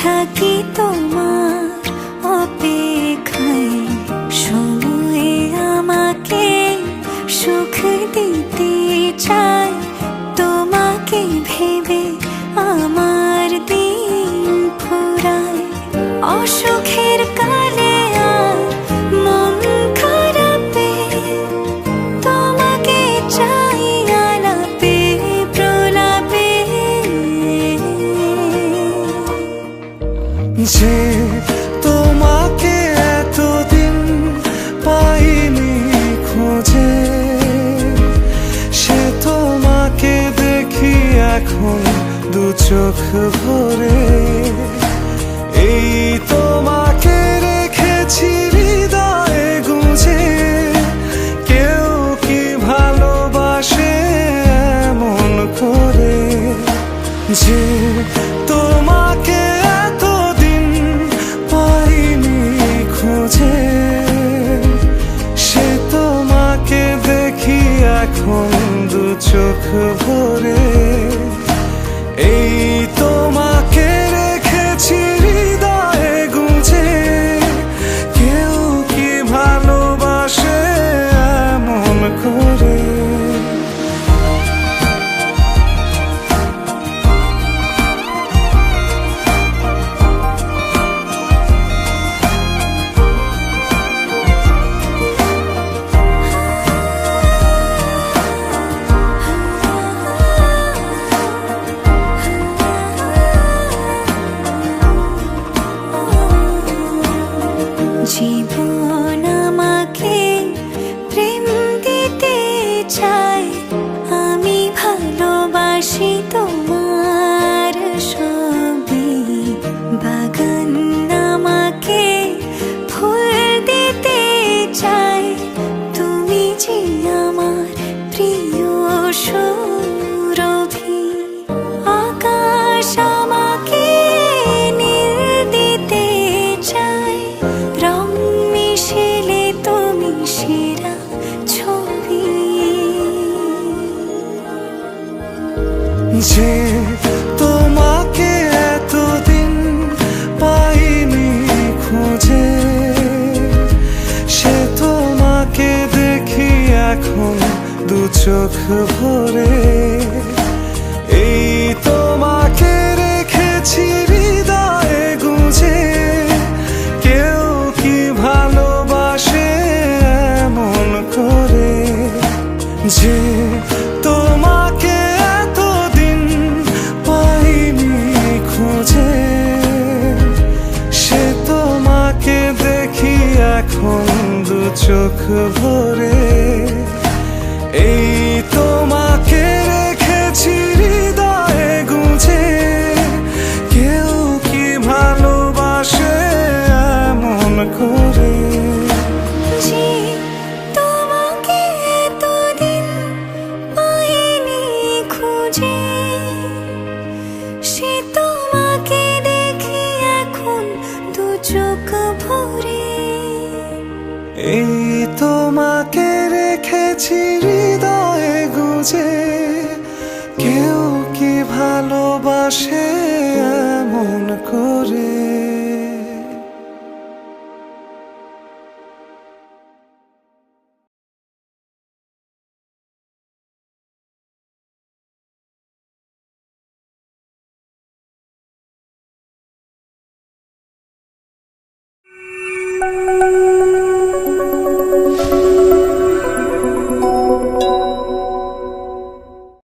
থাকি তোমার অপেক্ষায়, সময়ে আমাকে সুখ দিতে চাই। তোমাকে ভেবে আমার দিন ফুরায়, অসুখের কালে আর মন খারাপে তোমাকে চাই আলাপে প্রলাপে। যে তোমাকে এতদিন পাইনি খুঁজে, সে তোমাকে দেখি এখন দু চোখ ভরে। এই তোমাকে রেখেছি হৃদয়ে গুঁজে, কেউ কি ভালোবাসে এমন করে। যে তোমাকে এতদিন পাইনি খুঁজে, সে তোমাকে দেখি এখন দু চোখ ভরে। এই তোমাকে রেখেছি হৃদয়ে গুঁজে, কেউ কি ভালোবাসে এমন করে। জীবন আমাকে প্রেম দিতে চায়, আমি ভালোবাসি তোমার সবই। বাগান আমাকে ফুল দিতে চায়, তুমি যে আমার প্রিয় সুরভি। আকাশ আমাকে নীল দিতে চায়, রং মিশেলে তুমি সেরা ছবি। যে তোমাকে এতদিন পাইনি খুঁজে, সে তোমাকে দেখি এখন দু চোখ ভরে। এই তোমাকে রেখেছি হৃদয়ে গুঁজে, কেউ কি ভালোবাসে এমন করে। যে তোমাকে এতদিন পাইনি খুঁজে, সে তোমাকে দেখি এখন দু চোখ ভরে। এই তোমাকে রেখেছি হৃদয়ে গুঁজে, কেউ কি ভালোবাসে এমন করে। যে তোমাকে এতদিন পাইনি খুঁজে, সে তোমাকে দেখি এখন দু চোখ ভরে। এই তোমাকে রেখেছি হৃদয়ে গুঁজে, কেউ কি ভালোবাসে এমন করে।